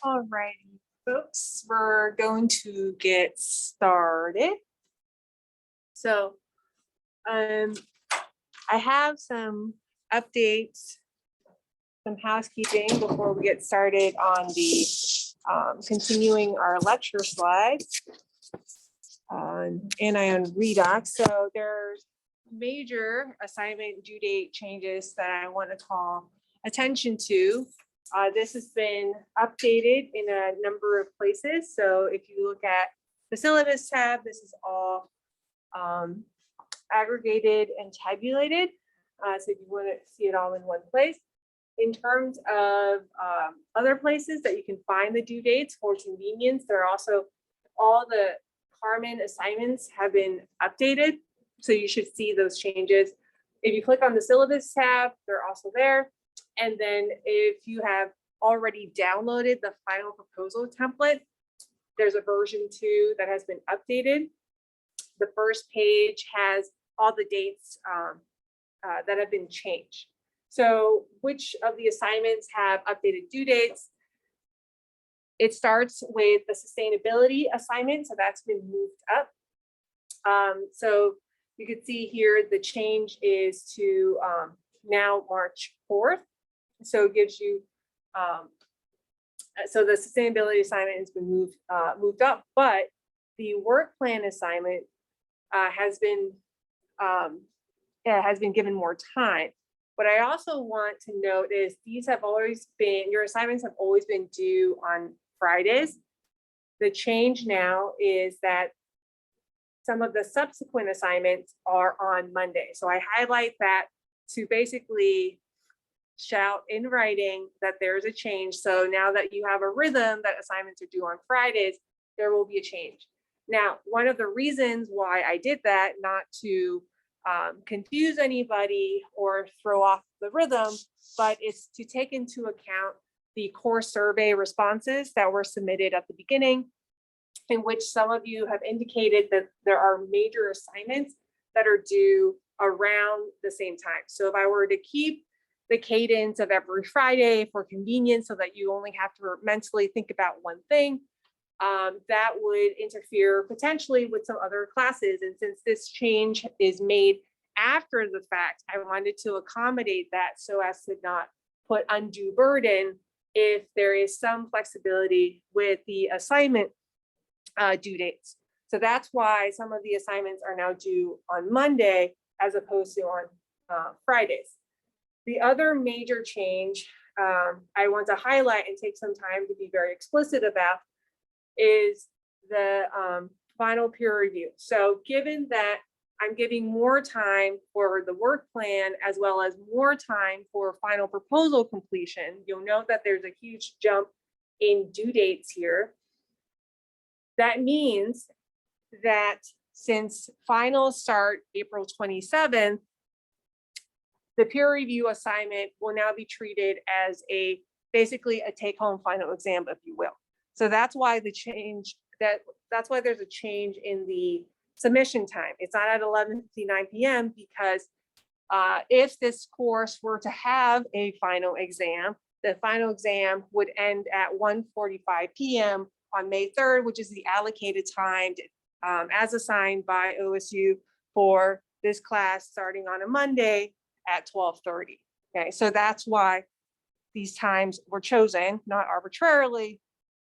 All righty, folks, we're going to get started. So I have some updates, some housekeeping before we get started on the continuing our lecture slides on anion redox. So there's major assignment due date changes that I want to call attention to. This has been updated in a number of places. So if you look at the syllabus tab, this is all aggregated and tabulated. So if you want to see it all in one place. In terms of other places that you can find the due dates for convenience, there are also all the Carmen assignments have been updated. So you should see those changes. If you click on the syllabus tab, they're also there. And then if you have already downloaded the final proposal template, there's a version 2 that has been updated. The first page has all the dates that have been changed. So which of the assignments have updated due dates? It starts with the sustainability assignment, so that's been moved up. So you can see here the change is to now March 4th. So it gives you, so the sustainability assignment has been moved up, but the work plan assignment has been given more time. What I also want to note is these have always been, your assignments have always been due on Fridays. The change now is that some of the subsequent assignments are on Monday. So I highlight that to basically shout in writing that there's a change. So now that you have a rhythm that assignments are due on Fridays, there will be a change. Now, one of the reasons why I did that, not to confuse anybody or throw off the rhythm, but it's to take into account the core survey responses that were submitted at the beginning, in which some of you have indicated that there are major assignments that are due around the same time. So if I were to keep the cadence of every Friday for convenience so that you only have to mentally think about one thing, that would interfere potentially with some other classes. And since this change is made after the fact, I wanted to accommodate that so as to not put undue burden if there is some flexibility with the assignment due dates. So that's why some of the assignments are now due on Monday as opposed to on Fridays. The other major change I want to highlight and take some time to be very explicit about is the final peer review. So given that I'm giving more time for the work plan as well as more time for final proposal completion, you'll note that there's a huge jump in due dates here. That means that since finals start April 27th, the peer review assignment will now be treated as basically a take-home final exam, if you will. So that's why the change, that's why there's a change in the submission time. It's not at 11:59 p.m. because if this course were to have a final exam, the final exam would end at 1:45 p.m. on May 3rd, which is the allocated time as assigned by OSU for this class starting on a Monday at 12:30. Okay, so that's why these times were chosen, not arbitrarily,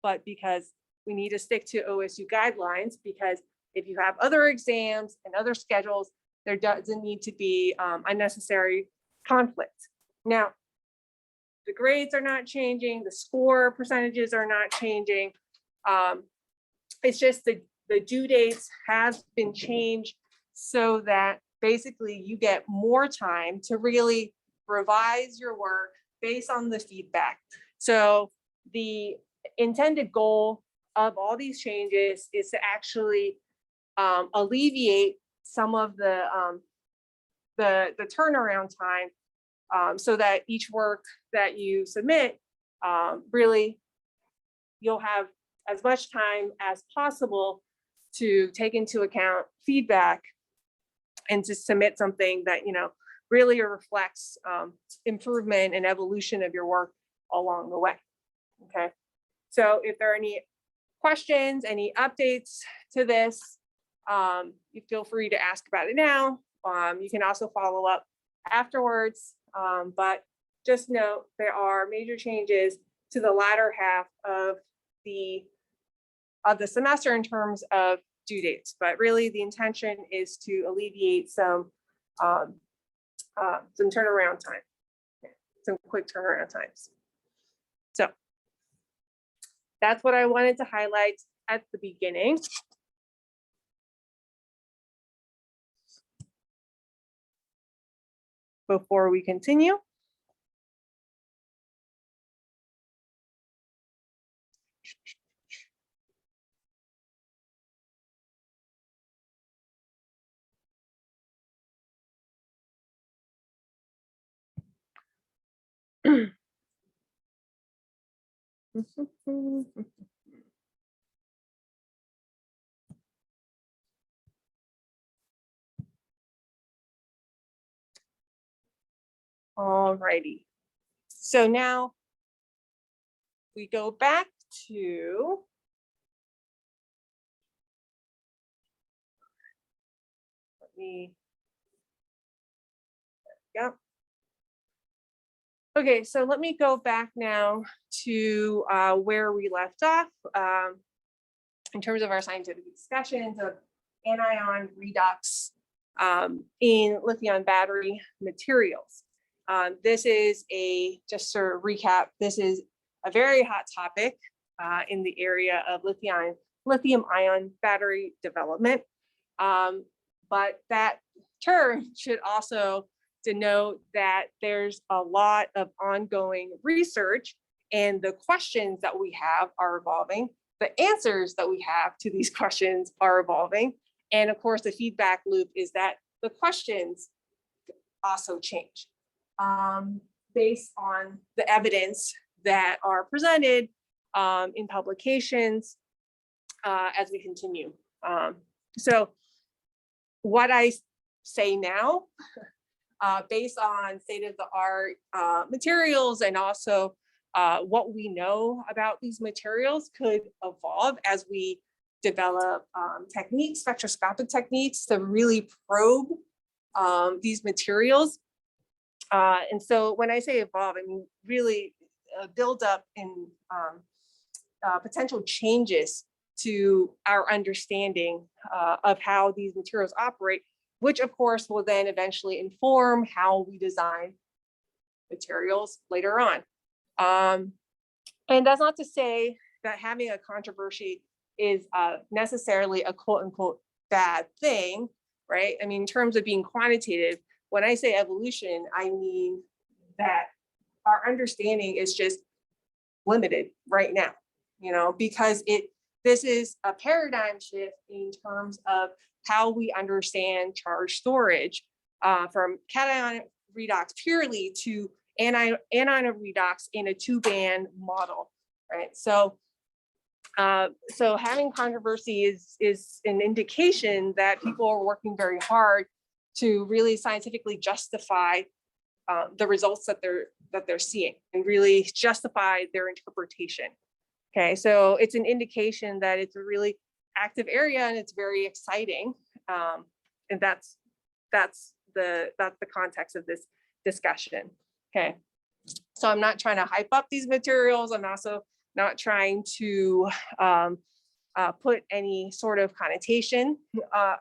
but because we need to stick to OSU guidelines, because if you have other exams and other schedules, there doesn't need to be unnecessary conflict. Now, the grades are not changing, the score percentages are not changing. It's just the due dates have been changed so that basically you get more time to really revise your work based on the feedback. So the intended goal of all these changes is to actually alleviate some of the turnaround time so that each work that you submit, really you'll have as much time as possible to take into account feedback and to submit something that, you know, really reflects improvement and evolution of your work along the way. Okay. So if there are any questions, any updates to this, you feel free to ask about it now. You can also follow up afterwards, but just note there are major changes to the latter half of the semester in terms of due dates, but really the intention is to alleviate some turnaround time, some quick turnaround times. So that's what I wanted to highlight at the beginning. Before we continue. All righty. So now we go back to Okay, so let me go back now to where we left off in terms of our scientific discussions of anion redox in lithium battery materials. This is just to recap, this is a very hot topic in the area of lithium ion battery development. But that term should also denote that there's a lot of ongoing research, and the questions that we have are evolving. The answers that we have to these questions are evolving. And of course, the feedback loop is that the questions also change based on the evidence that are presented in publications as we continue. So what I say now, based on state-of-the-art materials and also what we know about these materials, could evolve as we develop techniques, spectroscopic techniques to really probe these materials. And so when I say evolve, I mean really build up in potential changes to our understanding of how these materials operate, which of course will then eventually inform how we design materials later on. And that's not to say that having a controversy is necessarily a quote unquote bad thing, right? I mean, in terms of being quantitative, when I say evolution, I mean that our understanding is just limited right now, you know, because this is a paradigm shift in terms of how we understand charge storage from cation redox purely to anion redox in a two-band model, right? So having controversy is an indication that people are working very hard to really scientifically justify the results that they're seeing and really justify their interpretation. Okay, so it's an indication that it's a really active area and it's very exciting, and that's the context of this discussion. Okay, so I'm not trying to hype up these materials. I'm also not trying to put any sort of connotation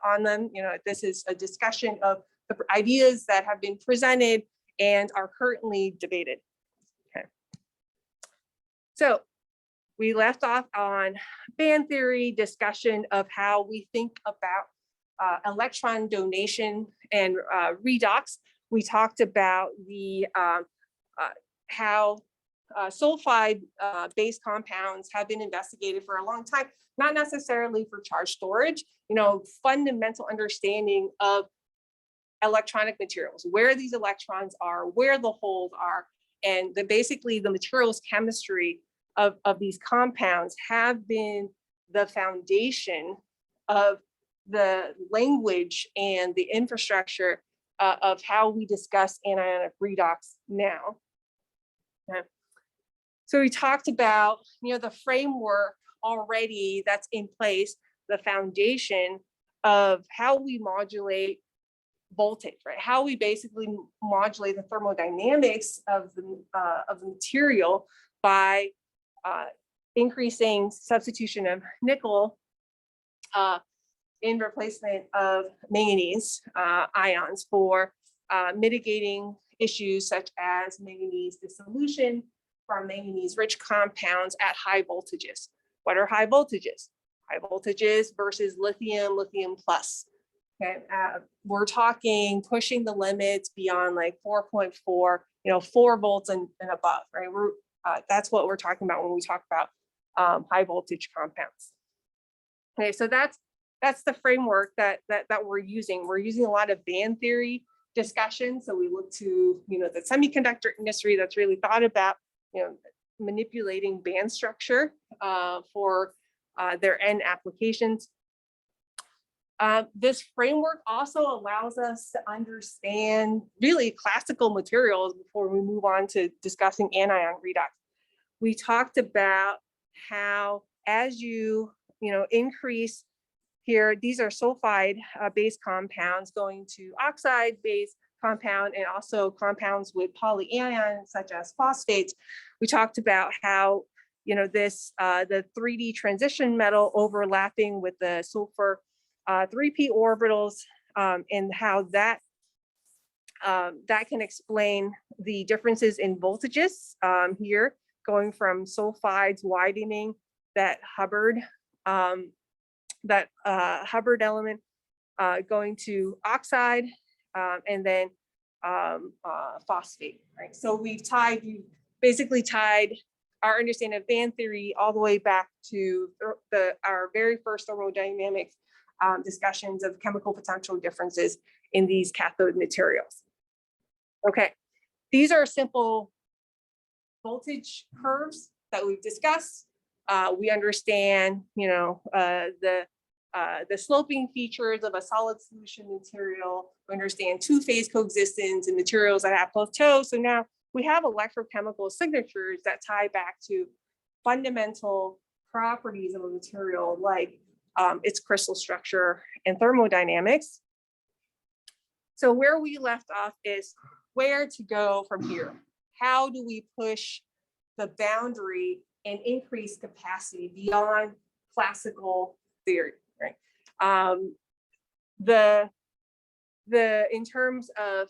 on them. You know, this is a discussion of the ideas that have been presented and are currently debated. Okay, so we left off on band theory, discussion of how we think about electron donation and redox. We talked about the how sulfide based compounds have been investigated for a long time, not necessarily for charge storage, you know, fundamental understanding of electronic materials, where these electrons are, where the holes are, and basically the materials chemistry of these compounds have been the foundation of the language and the infrastructure of how we discuss anionic redox now. Okay. So we talked about, the framework already that's in place, the foundation of how we modulate voltage, right? How we basically modulate the thermodynamics of the material by increasing substitution of nickel in replacement of manganese ions for mitigating issues such as manganese dissolution from manganese-rich compounds at high voltages. What are high voltages? High voltages versus lithium, lithium plus. Okay, we're talking pushing the limits beyond like 4.4, 4 volts and above, right? That's what we're talking about when we talk about high voltage compounds. Okay, so that's the framework that we're using. We're using a lot of band theory discussion. So we look to, the semiconductor industry that's really thought about, manipulating band structure for their end applications. This framework also allows us to understand really classical materials before we move on to discussing anion redox. We talked about how as you increase here, these are sulfide based compounds going to oxide based compound and also compounds with polyanions such as phosphates. We talked about how the 3D transition metal overlapping with the sulfur 3p orbitals and how that can explain the differences in voltages here, going from sulfides widening that Hubbard element going to oxide and then phosphate, right? So we've basically tied our understanding of band theory all the way back to our very first thermodynamics discussions of chemical potential differences in these cathode materials. Okay, these are simple voltage curves that we've discussed. We understand, the sloping features of a solid solution material. We understand two-phase coexistence in materials that have plateau. So now we have electrochemical signatures that tie back to fundamental properties of a material like its crystal structure and thermodynamics. So where we left off is where to go from here. How do we push the boundary and increase capacity beyond classical theory, right? In terms of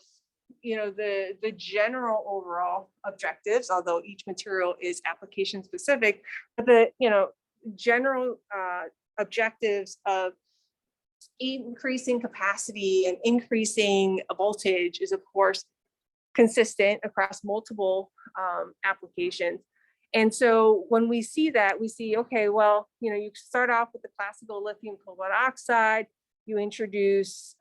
the general overall objectives, although each material is application specific, but the general objectives of increasing capacity and increasing voltage is of course consistent across multiple applications. And so when we see that, we see, okay, well, you start off with the classical lithium cobalt oxide, you introduce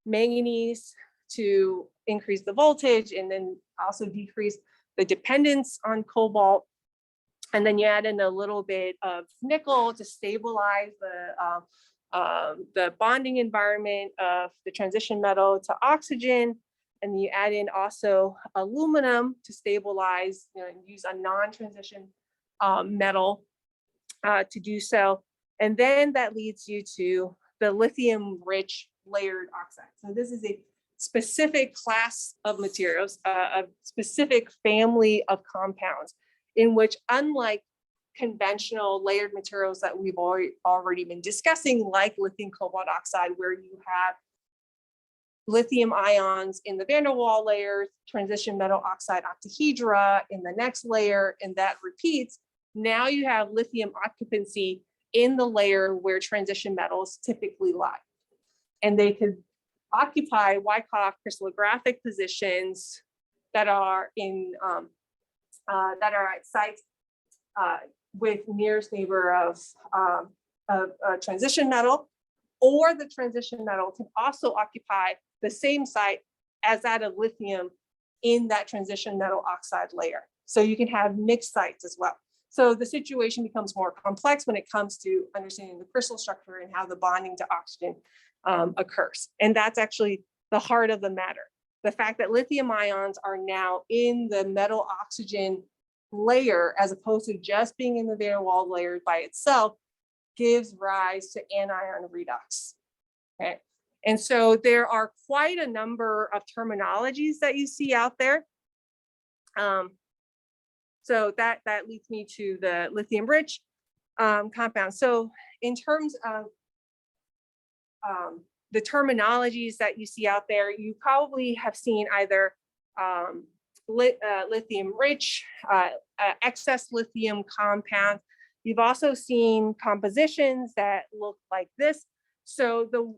manganese to increase the voltage and then also decrease the dependence on cobalt. And then you add in a little bit of nickel to stabilize the bonding environment of the transition metal to oxygen. And you add in also aluminum to stabilize, and use a non-transition metal to do so. And then that leads you to the lithium-rich layered oxide. So this is a specific class of materials, a specific family of compounds in which, unlike conventional layered materials that we've already been discussing, like lithium cobalt oxide, where you have lithium ions in the van der Waals layers, transition metal oxide octahedra in the next layer, and that repeats. Now you have lithium occupancy in the layer where transition metals typically lie. And they could occupy Wyckoff crystallographic positions that are in at sites with nearest neighbor of transition metal, or the transition metal can also occupy the same site as that of lithium in that transition metal oxide layer. So you can have mixed sites as well. So the situation becomes more complex when it comes to understanding the crystal structure and how the bonding to oxygen occurs. And that's actually the heart of the matter. The fact that lithium ions are now in the metal oxygen layer, as opposed to just being in the van der Waals layer by itself, gives rise to anion redox. Okay. And so there are quite a number of terminologies that you see out there. So that leads me to the lithium-rich compound. So in terms of the terminologies that you see out there, you probably have seen either lithium-rich, excess lithium compound. You've also seen compositions that look like this. So the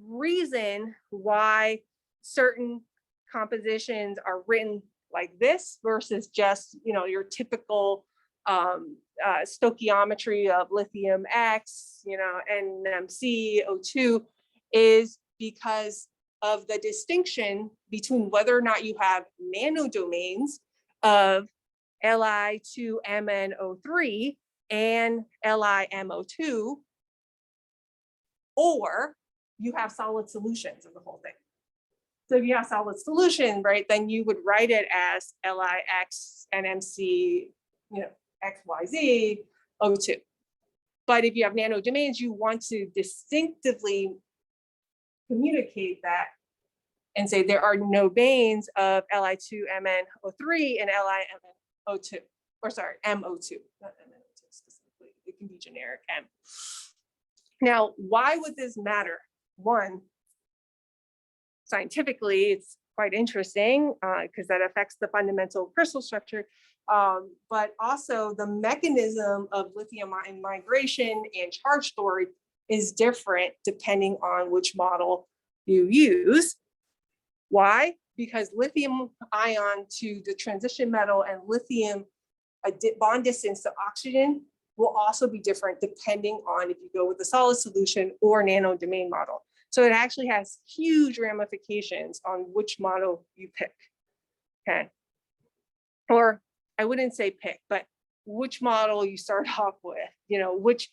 reason why certain compositions are written like this versus just, your typical stoichiometry of lithium X, NMC, O2, is because of the distinction between whether or not you have nanodomains of Li2MnO3 and LiMO2, or you have solid solutions of the whole thing. So if you have solid solution, right, then you would write it as LiX, NMC, XYZ, O2. But if you have nanodomains, you want to distinctively communicate that and say there are no domains of Li2MnO3 and LiMO2, or sorry, MO2, not MnO2 specifically. It can be generic M. Now, why would this matter? One, scientifically, it's quite interesting because that affects the fundamental crystal structure, but also the mechanism of lithium ion migration and charge storage is different depending on which model you use. Why? Because lithium ion to the transition metal and lithium bond distance to oxygen will also be different depending on if you go with the solid solution or nanodomain model. So it actually has huge ramifications on which model you pick, okay? Or I wouldn't say pick, but which model you start off with, which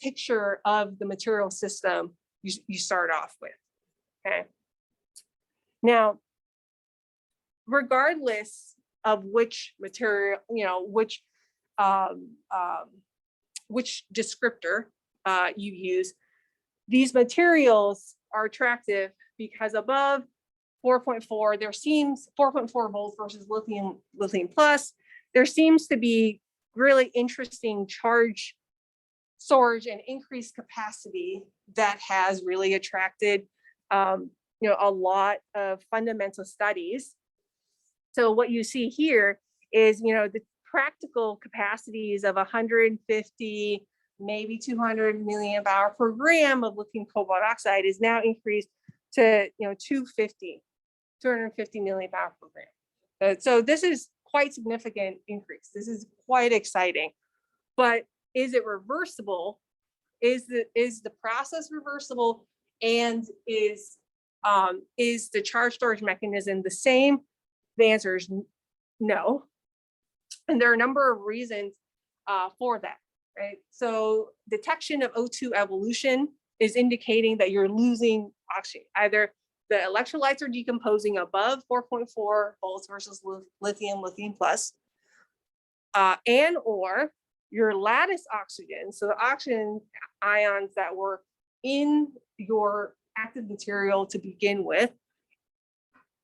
picture of the material system you start off with, okay? Now, regardless of which material, which descriptor you use, these materials are attractive because above 4.4, there seems 4.4 volts versus lithium plus, there seems to be really interesting charge storage and increased capacity that has really attracted a lot of fundamental studies. So what you see here is the practical capacities of 150, maybe 200 milliamp hour per gram of lithium cobalt oxide is now increased to 250 milliamp hour per gram. So this is quite significant increase. This is quite exciting. But is it reversible? Is the process reversible? And is the charge storage mechanism the same? The answer is no. And there are a number of reasons for that, right? So detection of O2 evolution is indicating that you're losing oxygen. Either the electrolytes are decomposing above 4.4 volts versus lithium plus, and or your lattice oxygen, so the oxygen ions that were in your active material to begin with,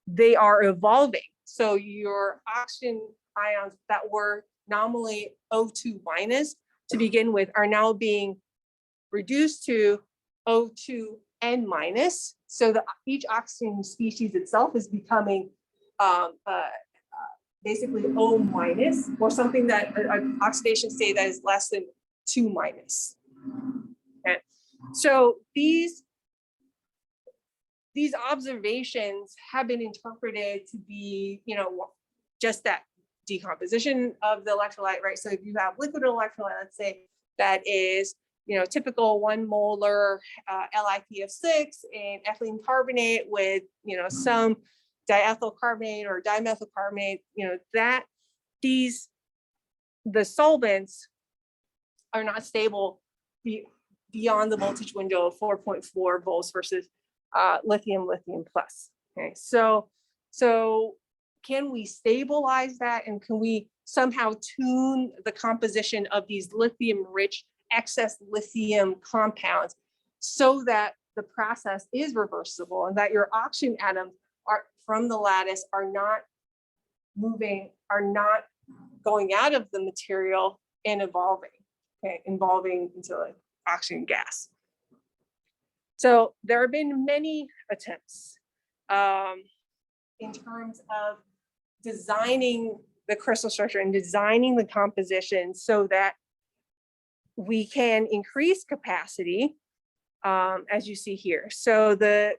they are evolving. So your oxygen ions that were nominally O2 minus to begin with are now being reduced to O2N minus. So each oxygen species itself is becoming basically O minus, or something that an oxidation state that is less than 2 minus. Okay. So these observations have been interpreted to be, just that decomposition of the electrolyte, right? So if you have liquid electrolyte, let's say that is, typical 1 molar LiPF6 and ethylene carbonate with, some diethyl carbonate or dimethyl carbonate, the solvents are not stable beyond the voltage window of 4.4 volts versus lithium plus. Okay, so can we stabilize that, and can we somehow tune the composition of these lithium-rich excess lithium compounds so that the process is reversible and that your oxygen atoms are from the lattice are not moving, are not going out of the material and evolving, okay, evolving into like oxygen gas. So there have been many attempts in terms of designing the crystal structure and designing the composition so that we can increase capacity, as you see here. So the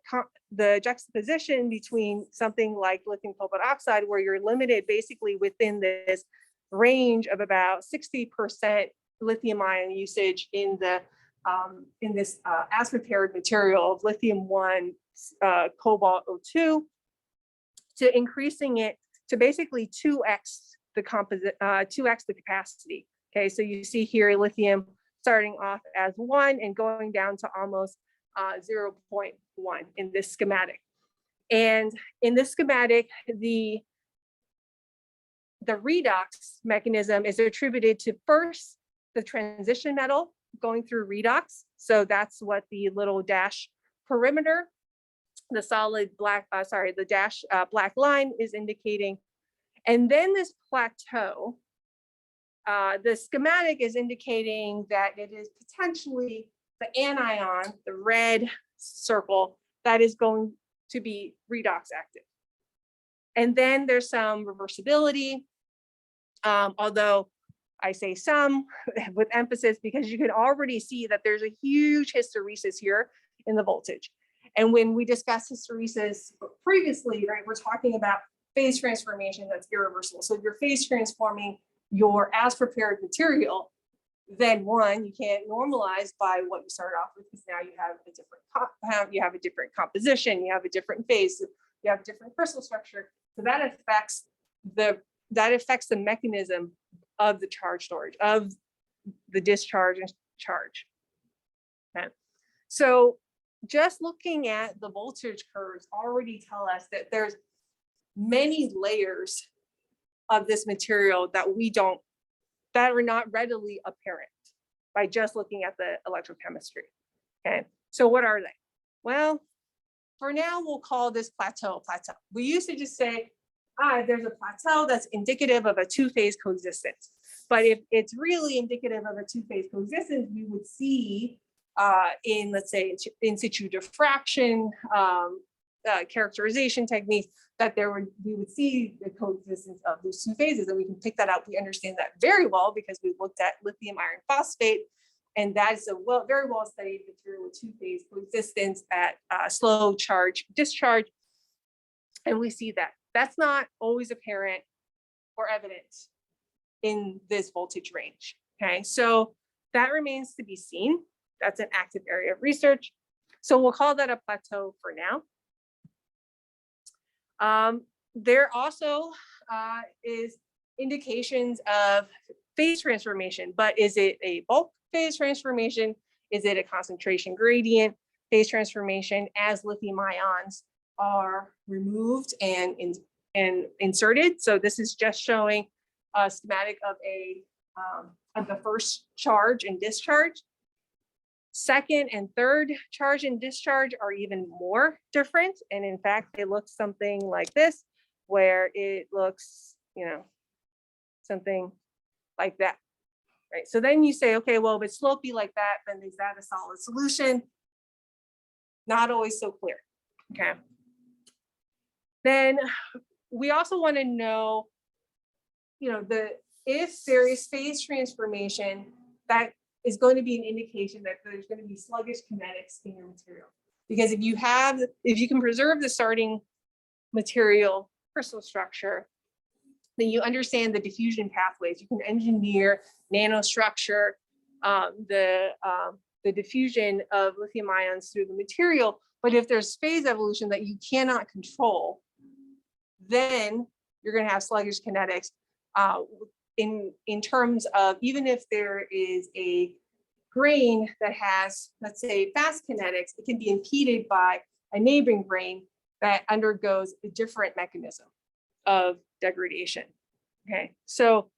juxtaposition between something like lithium cobalt oxide, where you're limited basically within this range of about 60% lithium ion usage in this as prepared material of lithium-1 cobalt O2, to increasing it to basically 2x the capacity. Okay, so you see here lithium starting off as 1 and going down to almost 0.1 in this schematic. And in this schematic, the redox mechanism is attributed to first the transition metal going through redox. So that's what the little dash perimeter, the solid black, the dash black line is indicating. And then this plateau, the schematic is indicating that it is potentially the anion, the red circle, that is going to be redox active. And then there's some reversibility, although I say some with emphasis because you can already see that there's a huge hysteresis here in the voltage. And when we discussed hysteresis previously, right, we're talking about phase transformation that's irreversible. So if you're phase transforming your as prepared material, then one, you can't normalize by what you started off with, because now you have a different compound, you have a different composition, you have a different phase, you have a different crystal structure. So that affects the mechanism of the charge storage, of the discharge and charge. Okay. So just looking at the voltage curves already tell us that there's many layers of this material that are not readily apparent by just looking at the electrochemistry. Okay, so what are they? Well, for now, we'll call this plateau. We used to just say, there's a plateau that's indicative of a two-phase coexistence. But if it's really indicative of a two-phase coexistence, we would see in, let's say, in situ diffraction characterization techniques, that we would see the coexistence of those two phases, and we can pick that up. We understand that very well because we looked at lithium iron phosphate, and that is a very well studied material with two-phase coexistence at slow charge discharge, and we see that that's not always apparent or evident in this voltage range. Okay, so that remains to be seen. That's an active area of research. So we'll call that a plateau for now. There also is indications of phase transformation, but is it a bulk phase transformation? Is it a concentration gradient phase transformation as lithium ions are removed and inserted? So this is just showing a schematic of the first charge and discharge. Second and third charge and discharge are even more different. And in fact, it looks something like this, where it looks, something like that, right? So then you say, okay, well, if it's slopey like that, then is that a solid solution? Not always so clear, okay? Then we also want to know, if there is phase transformation, that is going to be an indication that there's going to be sluggish kinetics in your material. Because if you can preserve the starting material crystal structure, then you understand the diffusion pathways. You can engineer nanostructure, the diffusion of lithium ions through the material. But if there's phase evolution that you cannot control, then you're going to have sluggish kinetics. In terms of, even if there is a grain that has, let's say, fast kinetics, it can be impeded by a neighboring grain that undergoes a different mechanism of degradation. Okay, so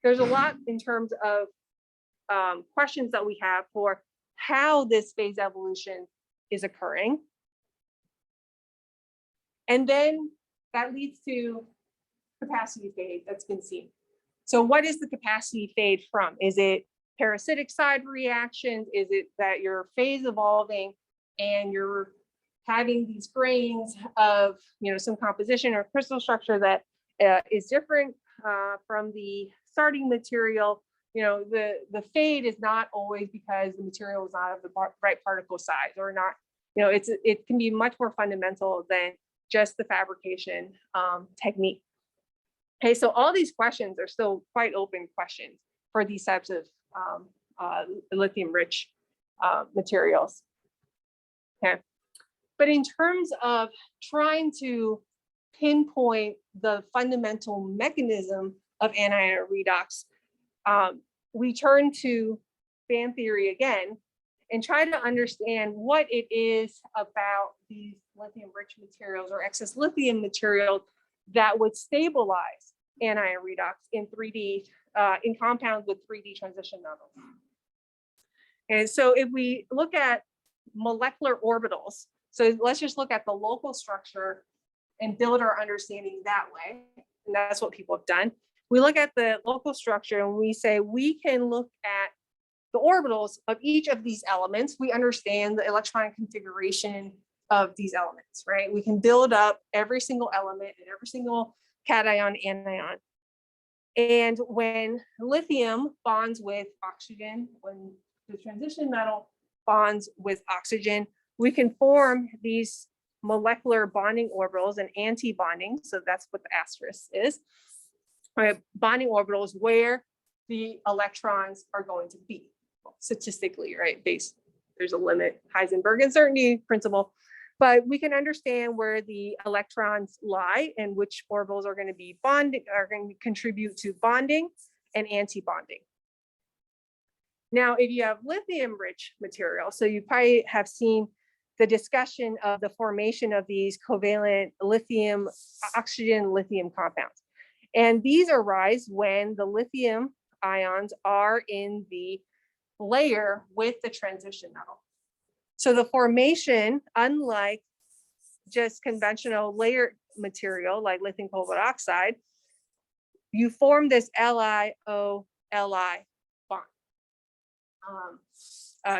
there's a lot in terms of questions that we have for how this phase evolution is occurring. And then that leads to capacity fade that's been seen. So what is the capacity fade from? Is it parasitic side reactions? Is it that you're phase evolving and you're having these grains of, you know, some composition or crystal structure that is different from the starting material? You know, the fade is not always because the material is not of the right particle size or not, you know, it can be much more fundamental than just the fabrication technique. Okay, so all these questions are still quite open questions for these types of lithium-rich materials. Okay, but in terms of trying to pinpoint the fundamental mechanism of anionic redox, we turn to band theory again and try to understand what it is about these lithium-rich materials or excess lithium materials that would stabilize anionic redox in 3D, in compounds with 3D transition metals. And so if we look at molecular orbitals, so let's just look at the local structure and build our understanding that way. And that's what people have done. We look at the local structure and we say we can look at the orbitals of each of these elements. We understand the electronic configuration of these elements, right? We can build up every single element and every single cation, anion. And when lithium bonds with oxygen, when the transition metal bonds with oxygen, we can form these molecular bonding orbitals and anti-bonding. So that's what the asterisk is. Right? Bonding orbitals where the electrons are going to be. Well, statistically, right? There's a limit, Heisenberg uncertainty principle, but we can understand where the electrons lie and which orbitals are going to be bonding, are going to contribute to bonding and anti-bonding. Now, if you have lithium-rich material, so you probably have seen the discussion of the formation of these covalent lithium, oxygen lithium compounds. And these arise when the lithium ions are in the layer with the transition metal. So the formation, unlike just conventional layer material like lithium cobalt oxide, you form this Li2Li bond,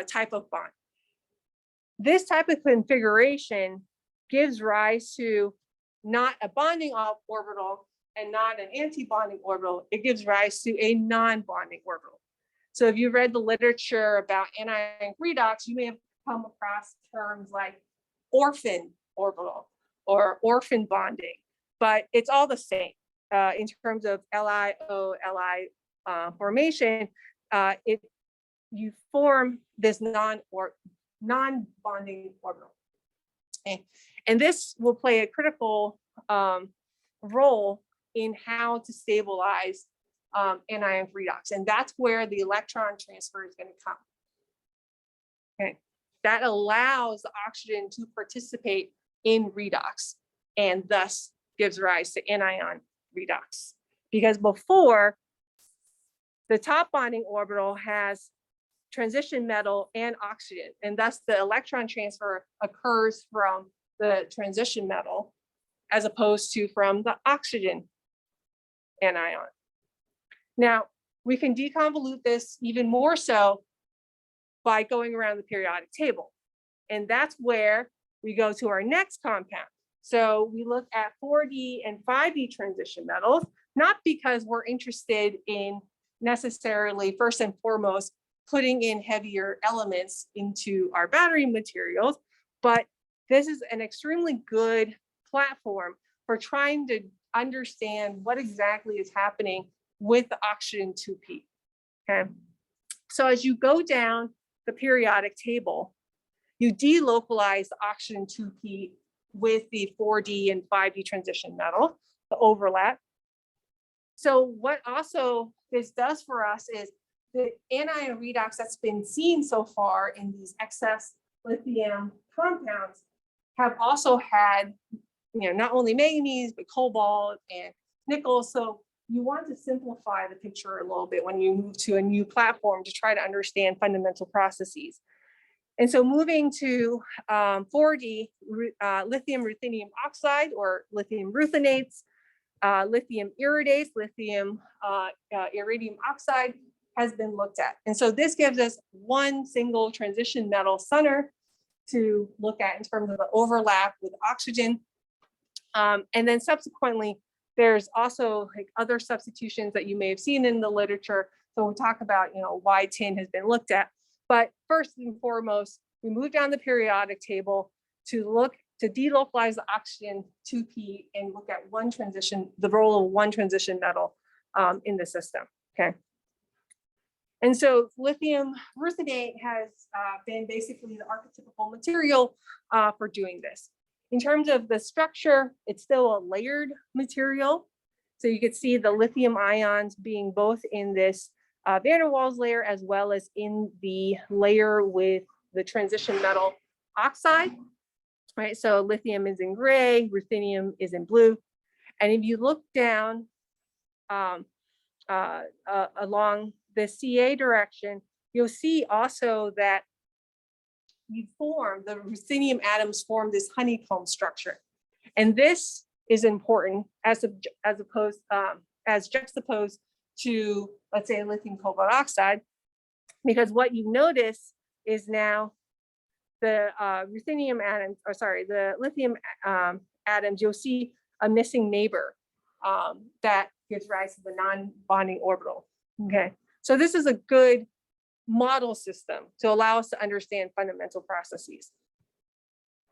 type of bond. This type of configuration gives rise to not a bonding orbital and not an anti-bonding orbital. It gives rise to a non-bonding orbital. So if you read the literature about anionic redox, you may have come across terms like orphan orbital or orphan bonding, but it's all the same in terms of Li2Li formation. You form this non-bonding orbital. Okay. And this will play a critical role in how to stabilize anionic redox. And that's where the electron transfer is going to come. Okay. That allows the oxygen to participate in redox and thus gives rise to anion redox. Because before, the top bonding orbital has transition metal and oxygen, and thus the electron transfer occurs from the transition metal as opposed to from the oxygen anion. Now, we can deconvolute this even more so by going around the periodic table. And that's where we go to our next compound. So we look at 4D and 5D transition metals, not because we're interested in necessarily, first and foremost, putting in heavier elements into our battery materials, but this is an extremely good platform for trying to understand what exactly is happening with the oxygen 2p. Okay, so as you go down the periodic table, you delocalize the oxygen 2p with the 4D and 5D transition metal, the overlap. So what also this does for us is the anion redox that's been seen so far in these excess lithium compounds have also had, not only manganese, but cobalt and nickel. So you want to simplify the picture a little bit when you move to a new platform to try to understand fundamental processes. And so moving to 4D, lithium ruthenium oxide or lithium rutheniates, lithium iridase, lithium iridium oxide has been looked at. And so this gives us one single transition metal center to look at in terms of the overlap with oxygen. And then subsequently, there's also like other substitutions that you may have seen in the literature. So we'll talk about, why tin has been looked at. But first and foremost, we move down the periodic table to delocalize the oxygen 2p and look at the role of one transition metal in the system, okay? And so lithium ruthenate has been basically the archetypical material for doing this. In terms of the structure, it's still a layered material. So you can see the lithium ions being both in this van der Waals layer as well as in the layer with the transition metal oxide, right? So lithium is in gray, ruthenium is in blue. And if you look down along the Ca direction, you'll see also that the ruthenium atoms form this honeycomb structure. And this is important as juxtaposed to, let's say, lithium cobalt oxide, because what you notice is now the ruthenium atoms, or sorry, the lithium atoms, you'll see a missing neighbor that gives rise to the non-bonding orbital, okay? So this is a good model system to allow us to understand fundamental processes.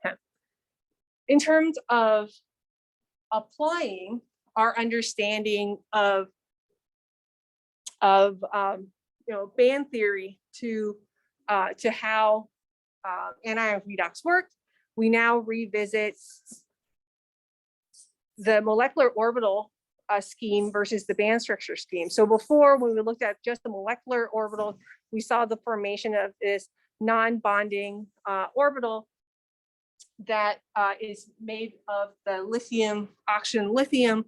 Okay. In terms of applying our understanding of band theory to how anionic redox worked, we now revisit the molecular orbital scheme versus the band structure scheme. So before, when we looked at just the molecular orbital, we saw the formation of this non-bonding orbital that is made of the lithium, oxygen lithium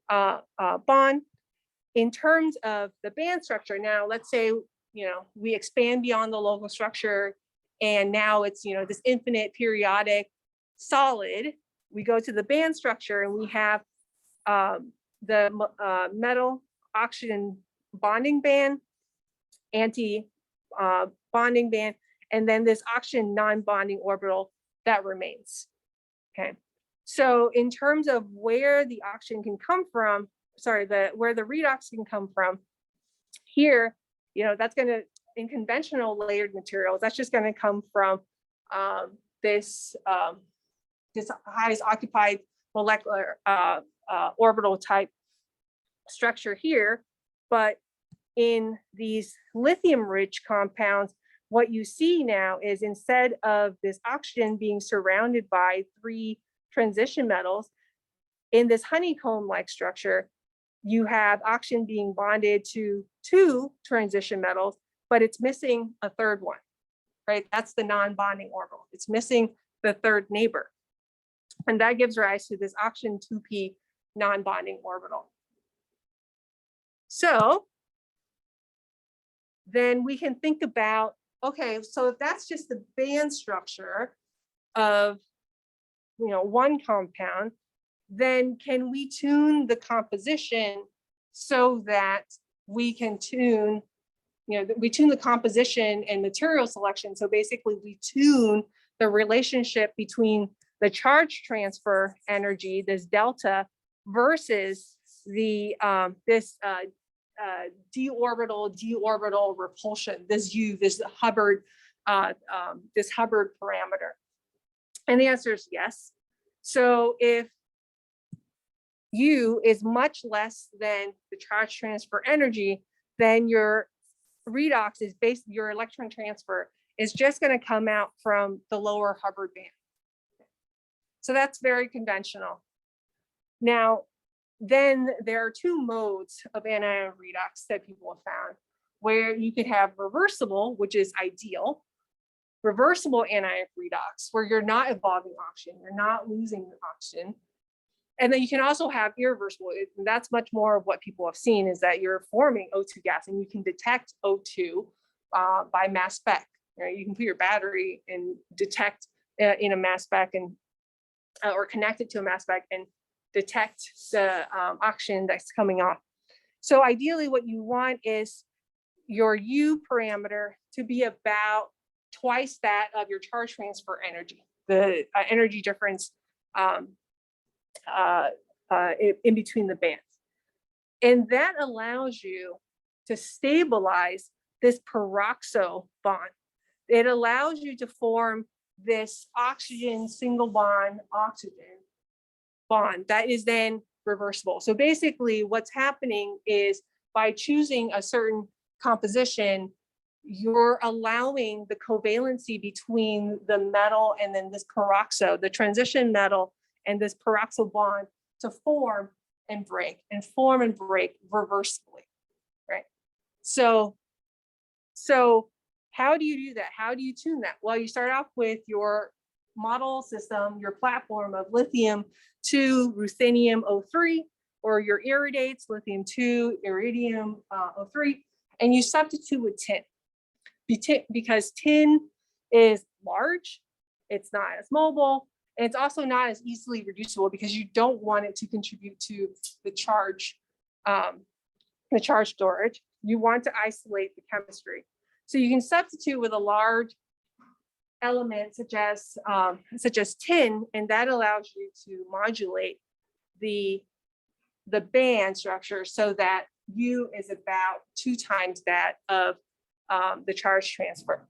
bond. In terms of the band structure, now let's say, we expand beyond the local structure and now it's, this infinite periodic solid. We go to the band structure and we have the metal oxygen bonding band, anti-bonding band, and then this oxygen non-bonding orbital that remains, okay? So in terms of where the oxygen can come from, where the redox can come from, here, that's gonna, in conventional layered materials, that's just gonna come from this highest occupied molecular orbital type structure here. But in these lithium rich compounds, what you see now is instead of this oxygen being surrounded by 3 transition metals, in this honeycomb like structure, you have oxygen being bonded to 2 transition metals, but it's missing a third one, right? That's the non-bonding orbital. It's missing the third neighbor. And that gives rise to this oxygen 2p non-bonding orbital. So then we can think about, okay, so if that's just the band structure of, one compound, then can we tune the composition so that we can tune, we tune the composition and material selection. So basically we tune the relationship between the charge transfer energy, this delta, versus the d-orbital repulsion, this U, this Hubbard parameter. And the answer is yes. So if U is much less than the charge transfer energy, then your redox is your electron transfer is just going to come out from the lower Hubbard band. So that's very conventional. Now, then there are 2 modes of anionic redox that people have found, where you could have reversible, which is ideal, reversible anionic redox, where you're not evolving oxygen, you're not losing oxygen. And then you can also have irreversible. And that's much more of what people have seen, is that you're forming O2 gas, and you can detect O2 by mass spec. Right? You can put your battery and detect in a mass spec, and or connect it to a mass spec and detect the oxygen that's coming off. So ideally, what you want is your U parameter to be about twice that of your charge transfer energy, the energy difference in between the bands. And that allows you to stabilize this peroxo bond. It allows you to form this oxygen single bond oxygen bond that is then reversible. So basically what's happening is, by choosing a certain composition, you're allowing the covalency between the metal and then this peroxo, the transition metal, and this peroxo bond to form and break reversibly, right? So how do you do that? How do you tune that? Well, you start off with your model system, your platform of lithium 2 ruthenium O3, or your iridates, lithium 2 iridium O3, and you substitute with tin. Because tin is large, it's not as mobile, and it's also not as easily reducible, because you don't want it to contribute to the charge storage. You want to isolate the chemistry. So you can substitute with a large element such as tin, and that allows you to modulate the band structure so that U is about 2 times that of the charge transfer.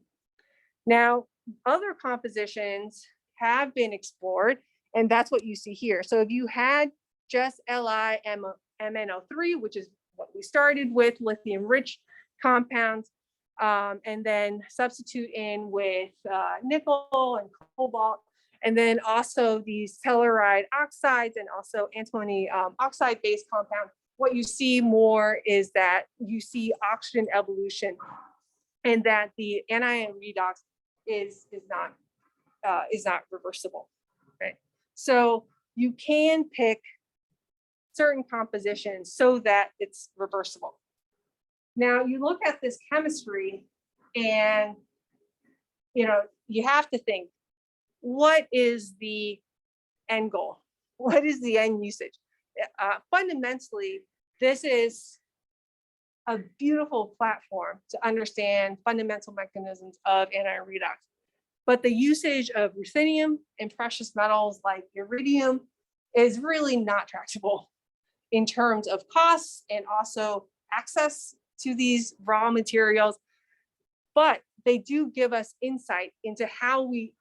Now, other compositions have been explored, and that's what you see here. So if you had just LiMNO3, which is what we started with, lithium-rich compounds, and then substitute in with nickel and cobalt, and then also these telluride oxides and also antimony oxide-based compound, what you see more is that you see oxygen evolution, and that the anion redox is not reversible, right? So you can pick certain compositions so that it's reversible. Now you look at this chemistry, and you have to think, what is the end goal? What is the end usage? Fundamentally, this is a beautiful platform to understand fundamental mechanisms of anion redox. But the usage of ruthenium and precious metals like iridium is really not tractable in terms of costs and also access to these raw materials. But they do give us insight into how we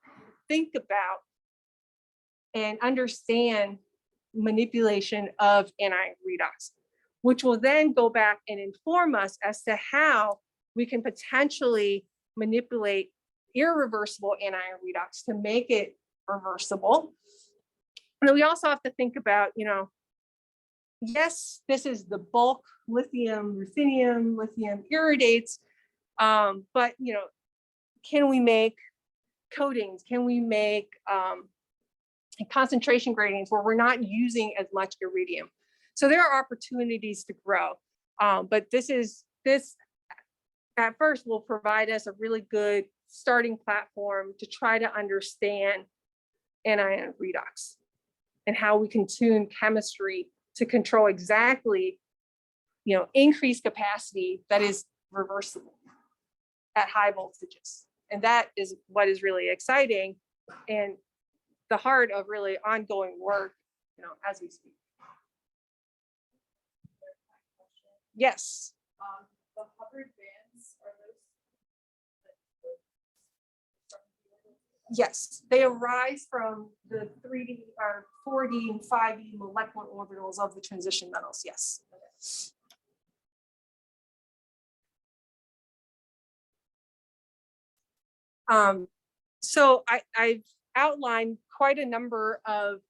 think about and understand manipulation of anion redox, which will then go back and inform us as to how we can potentially manipulate irreversible anion redox to make it reversible. And then we also have to think about, yes, this is the bulk lithium, ruthenium, lithium iridates, but can we make coatings? Can we make concentration gradients where we're not using as much iridium? So there are opportunities to grow, but this at first will provide us a really good starting platform to try to understand anion redox and how we can tune chemistry to control exactly, increased capacity that is reversible at high voltages. And that is what is really exciting and the heart of really ongoing work, as we speak. Yes. The Hubbard bands, are those? Yes, they arise from the 3D or 4D and 5D molecular orbitals of the transition metals. Yes. So I've outlined quite a number of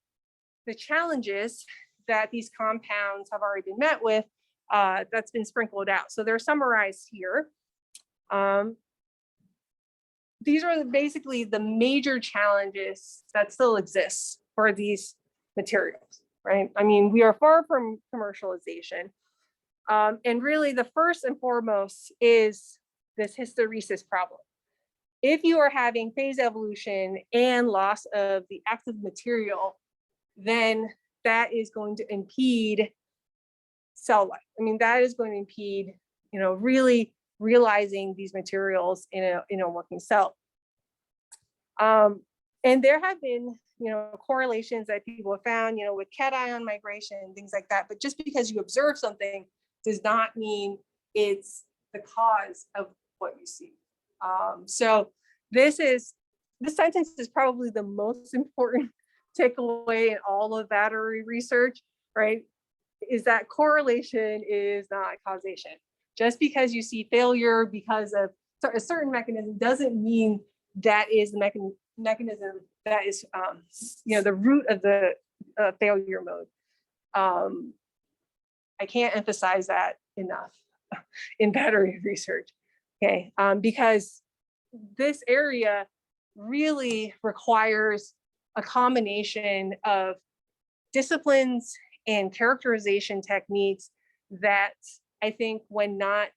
the challenges that these compounds have already been met with. That's been sprinkled out. So they're summarized here. These are basically the major challenges that still exist for these materials. right? I mean, we are far from commercialization. And really the first and foremost is this hysteresis problem. If you are having phase evolution and loss of the active material, then that is going to impede cell life. I mean, that is going to impede, really realizing these materials in a working cell. And there have been, correlations that people have found, with cation migration and things like that. But just because you observe something does not mean it's the cause of what you see. So this sentence is probably the most important takeaway in all of battery research, right? Is that correlation is not causation. Just because you see failure because of a certain mechanism doesn't mean that is the mechanism that is, the root of the failure mode. I can't emphasize that enough in battery research, okay? Because this area really requires a combination of disciplines and characterization techniques that I think when not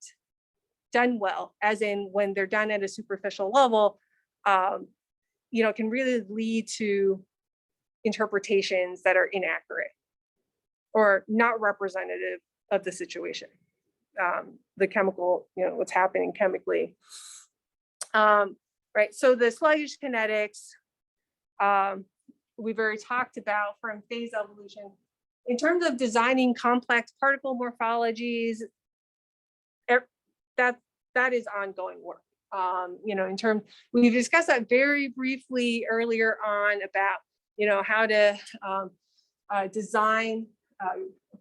done well, as in when they're done at a superficial level, can really lead to interpretations that are inaccurate or not representative of the situation, the chemical, what's happening chemically. Right, so the sluggish kinetics, we've already talked about from phase evolution. In terms of designing complex particle morphologies, that is ongoing work. In terms, we discussed that very briefly earlier on about, how to design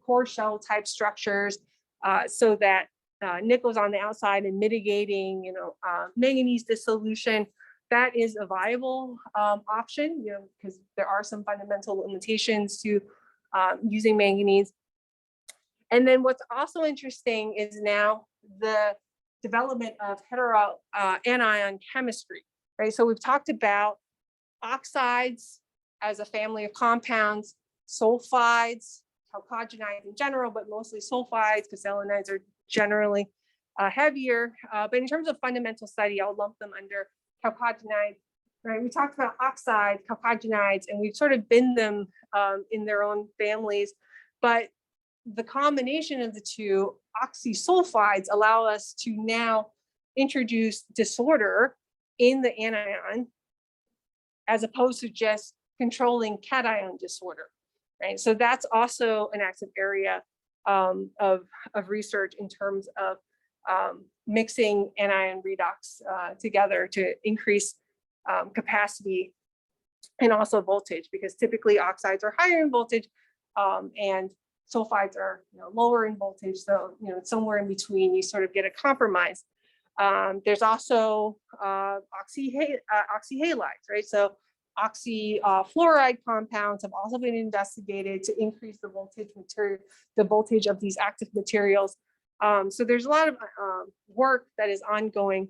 core shell type structures so that nickel's on the outside and mitigating, manganese dissolution. That is a viable option, because there are some fundamental limitations to using manganese. And then what's also interesting is now the development of anion chemistry, right? So we've talked about oxides as a family of compounds, sulfides, chalcogenides in general, but mostly sulfides because selenides are generally heavier. But in terms of fundamental study, I'll lump them under chalcogenides, right? We talked about oxides, chalcogenides, and we've sort of binned them in their own families, but the combination of the two oxysulfides allow us to now introduce disorder in the anion as opposed to just controlling cation disorder, right? So that's also an active area of research in terms of mixing anion redox together to increase capacity and also voltage, because typically oxides are higher in voltage and sulfides are lower in voltage. So somewhere in between, you sort of get a compromise. There's also oxyhalides, right? So oxyfluoride compounds have also been investigated to increase the voltage of these active materials. So there's a lot of work that is ongoing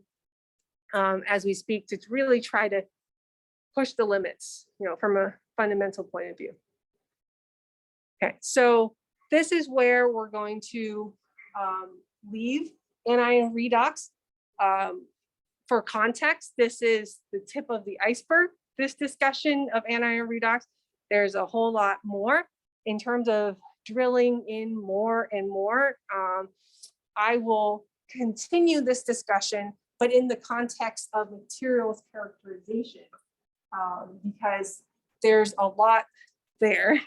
as we speak to really try to push the limits, from a fundamental point of view. Okay, so this is where we're going to leave anion redox. For context, this is the tip of the iceberg, this discussion of anion redox. There's a whole lot more in terms of drilling in more and more. I will continue this discussion, but in the context of materials characterization, because there's a lot there.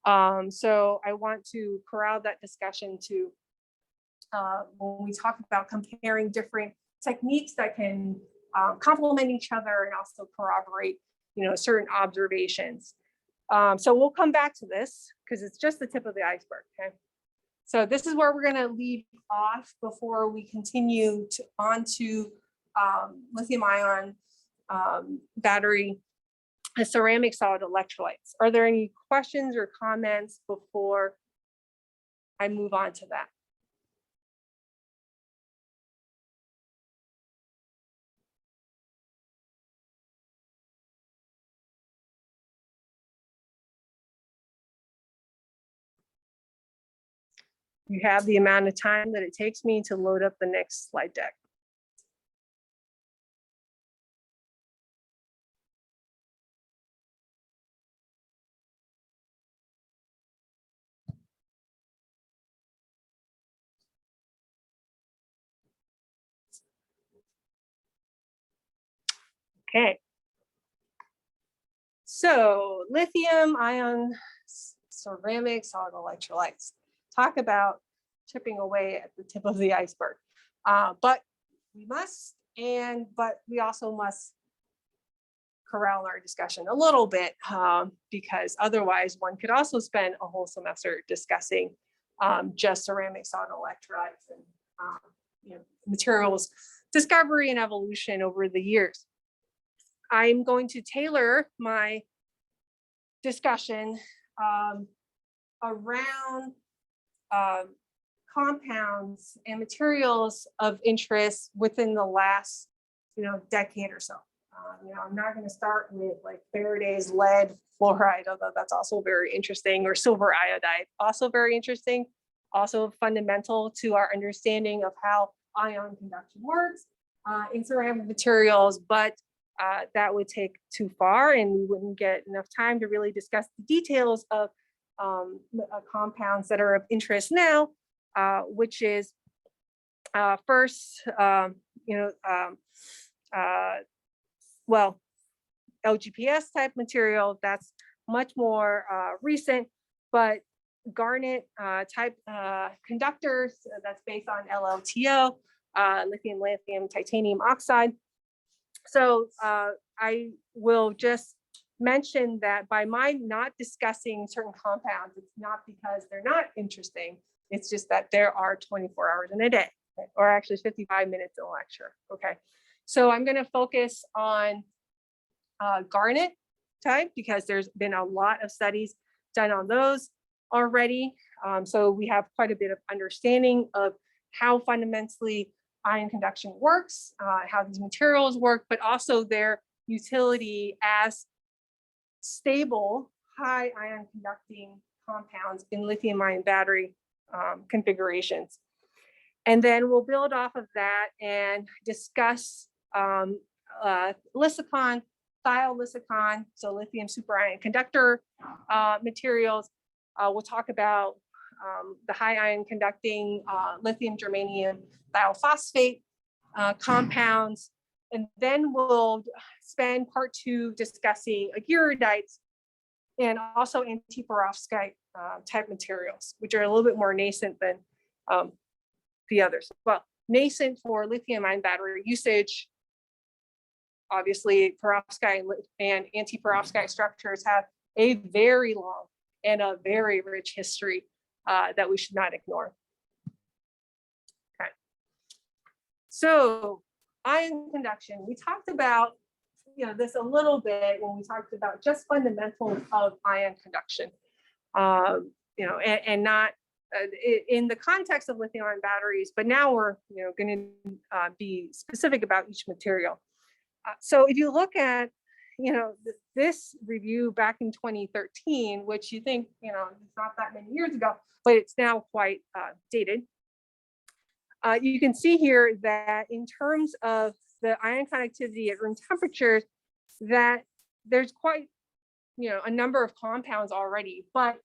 So I want to corral that discussion to when we talk about comparing different techniques that can complement each other and also corroborate, certain observations. So we'll come back to this because it's just the tip of the iceberg. Okay. So this is where we're going to leave off before we continue on to lithium ion battery ceramic solid electrolytes. Are there any questions or comments before I move on to that? you have the amount of time that it takes me to load up the next slide deck. Okay. So lithium ion ceramic solid electrolytes. Talk about chipping away at the tip of the iceberg. But we also must corral our discussion a little bit, because otherwise one could also spend a whole semester discussing just ceramic solid electrolytes and materials discovery and evolution over the years. I'm going to tailor my discussion around compounds and materials of interest within the last decade or so. I'm not going to start with like Faraday's lead fluoride, although that's also very interesting, or silver iodide, also very interesting, also fundamental to our understanding of how ion conduction works in ceramic materials, but that would take too far and we wouldn't get enough time to really discuss the details of compounds that are of interest now, which is first, well, LGPS type material, that's much more recent, but garnet type conductors, that's based on LLTO, lithium titanium oxide. So I will just mention that by my not discussing certain compounds, it's not because they're not interesting, it's just that there are 24 hours in a day, or actually 55 minutes in a lecture, okay? So I'm gonna focus on garnet type because there's been a lot of studies done on those already. So we have quite a bit of understanding of how fundamentally ion conduction works, how these materials work, but also their utility as stable, high ion conducting compounds in lithium ion battery configurations. And then we'll build off of that and discuss lisicon, thiol-lisicon, so lithium superion conductor materials. We'll talk about the high ion conducting lithium germanium thiophosphate compounds, and then we'll spend part 2 discussing agueridites and also antiperovskite type materials, which are a little bit more nascent than the others. Well, nascent for lithium ion battery usage. Obviously, perovskite and antiperovskite structures have a very long and a very rich history that we should not ignore. Okay. So ion conduction, we talked about this a little bit when we talked about just fundamentals of ion conduction, and not in the context of lithium ion batteries, but now we're going to be specific about each material. So if you look at this review back in 2013, which you think it's not that many years ago, but it's now quite dated. You can see here that in terms of the ion conductivity at room temperatures, that there's quite a number of compounds already. But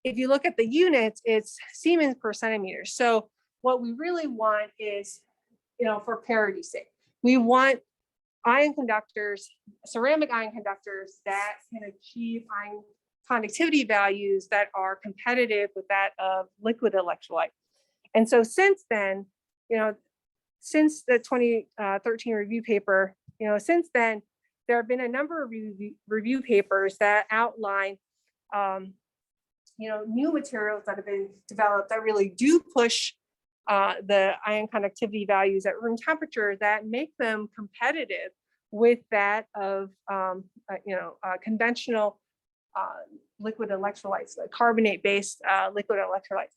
if you look at the units, it's Siemens per centimeter. So what we really want is, for parity's sake, we want ion conductors, ceramic ion conductors that can achieve ion conductivity values that are competitive with that of liquid electrolyte. And so since then, since the 2013 review paper, since then, there have been a number of review papers that outline, new materials that have been developed that really do push the ion conductivity values at room temperature that make them competitive with that of conventional liquid electrolytes, the carbonate-based liquid electrolytes.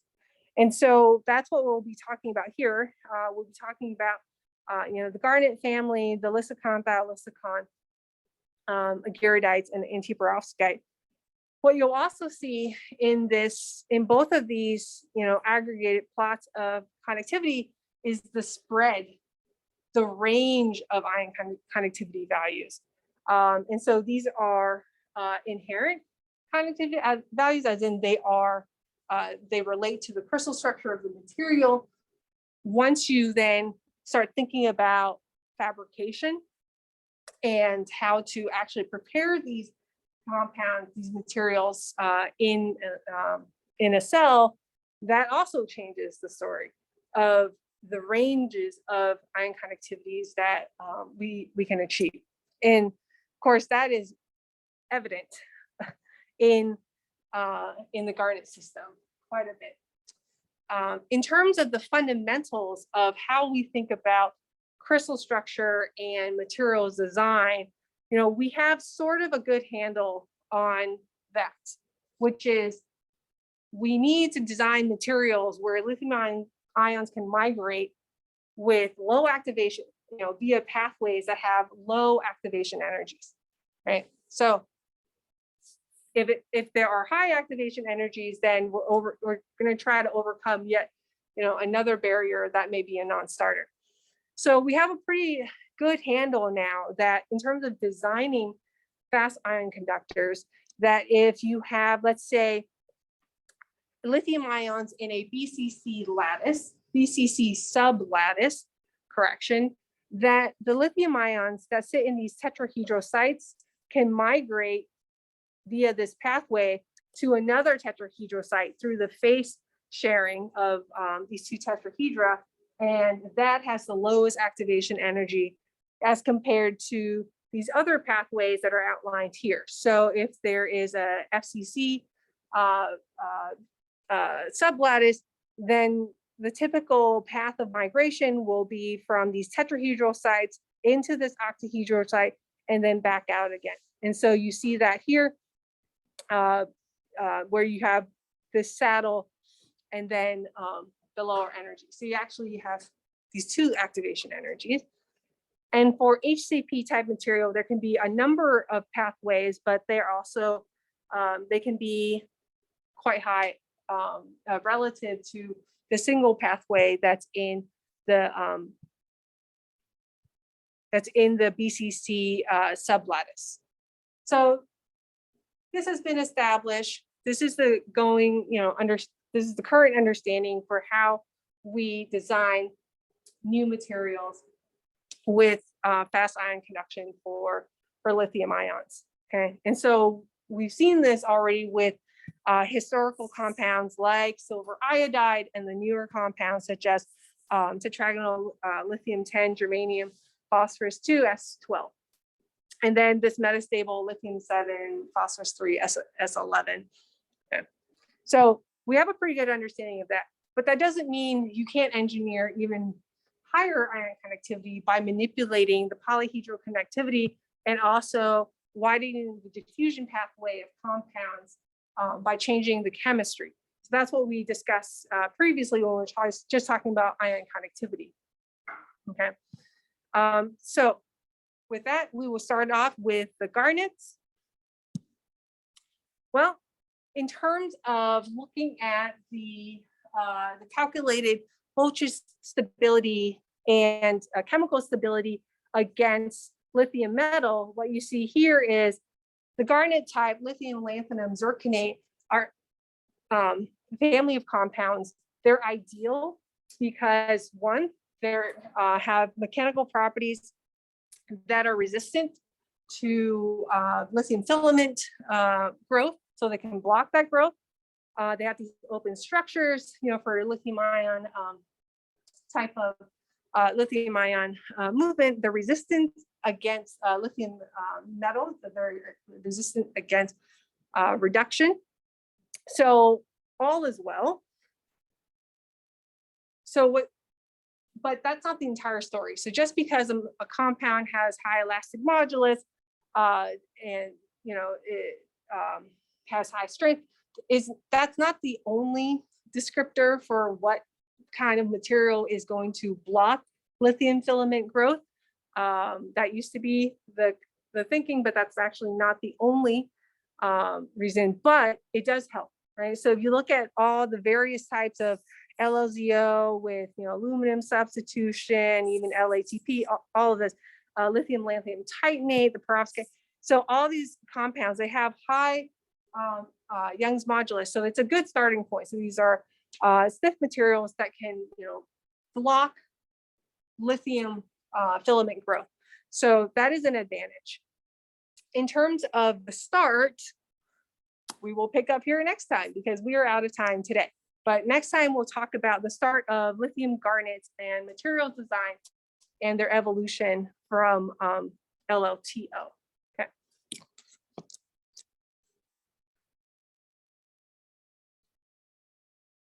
And so that's what we'll be talking about here. We'll be talking about the garnet family, the lisicon, thiol-lisicon, agueridites, and antiperovskite. What you'll also see in both of these, aggregated plots of conductivity is the spread, the range of ion conductivity values. And so these are inherent conductivity values, as in they relate to the crystal structure of the material. Once you then start thinking about fabrication and how to actually prepare these compounds, these materials in a cell, that also changes the story of the ranges of ion conductivities that we can achieve. And of course, that is evident in the Garnet system quite a bit. In terms of the fundamentals of how we think about crystal structure and materials design, we have sort of a good handle on that, which is we need to design materials where lithium ions can migrate with low activation, via pathways that have low activation energies, right? So if there are high activation energies, then we're going to try to overcome yet, another barrier that may be a non-starter. So we have a pretty good handle now that in terms of designing fast ion conductors, that if you have, let's say, lithium ions in a BCC sublattice, correction, that the lithium ions that sit in these tetrahedral sites can migrate via this pathway to another tetrahedral site through the face sharing of these two tetrahedra, and that has the lowest activation energy as compared to these other pathways that are outlined here. So if there is a FCC sublattice, then the typical path of migration will be from these tetrahedral sites into this octahedral site and then back out again. And so you see that here, where you have this saddle and then the lower energy. So you actually have these two activation energies. And for HCP type material, there can be a number of pathways, but they're also, they can be quite high relative to the single pathway that's in the BCC sublattice. So this has been established. This is the this is the current understanding for how we design new materials with fast ion conduction for lithium ions. Okay, and so we've seen this already with historical compounds like silver iodide and the newer compounds such as tetragonal lithium 10, germanium, phosphorus 2, S12. And then this metastable lithium 7, phosphorus 3, S11. Okay. So we have a pretty good understanding of that, but that doesn't mean you can't engineer even higher ion conductivity by manipulating the polyhedral conductivity and also widening the diffusion pathway of compounds by changing the chemistry. So that's what we discussed previously when we were just talking about ion conductivity. Okay. So with that, we will start off with the garnets. Well, in terms of looking at the calculated voltage stability and chemical stability against lithium metal, what you see here is the garnet type lithium lanthanum zirconate are family of compounds. They're ideal because one, they have mechanical properties that are resistant to lithium filament growth, so they can block that growth. They have these open structures, for lithium ion type of lithium ion movement. They're resistant against lithium metal, so they're resistant against reduction. So all is well. But that's not the entire story. So just because a compound has high elastic modulus and it has high strength, that's not the only descriptor for what kind of material is going to block lithium filament growth. That used to be the thinking, but that's actually not the only reason, but it does help, right? So if you look at all the various types of LLZO with, aluminum substitution, even LATP, all of this, lithium lanthanum titanate, the perovskite. So all these compounds, they have high Young's modulus. So it's a good starting point. So these are stiff materials that can, block lithium filament growth. So that is an advantage. In terms of the start, we will pick up here next time because we are out of time today. But next time we'll talk about the start of lithium garnets and materials design and their evolution from LLTO.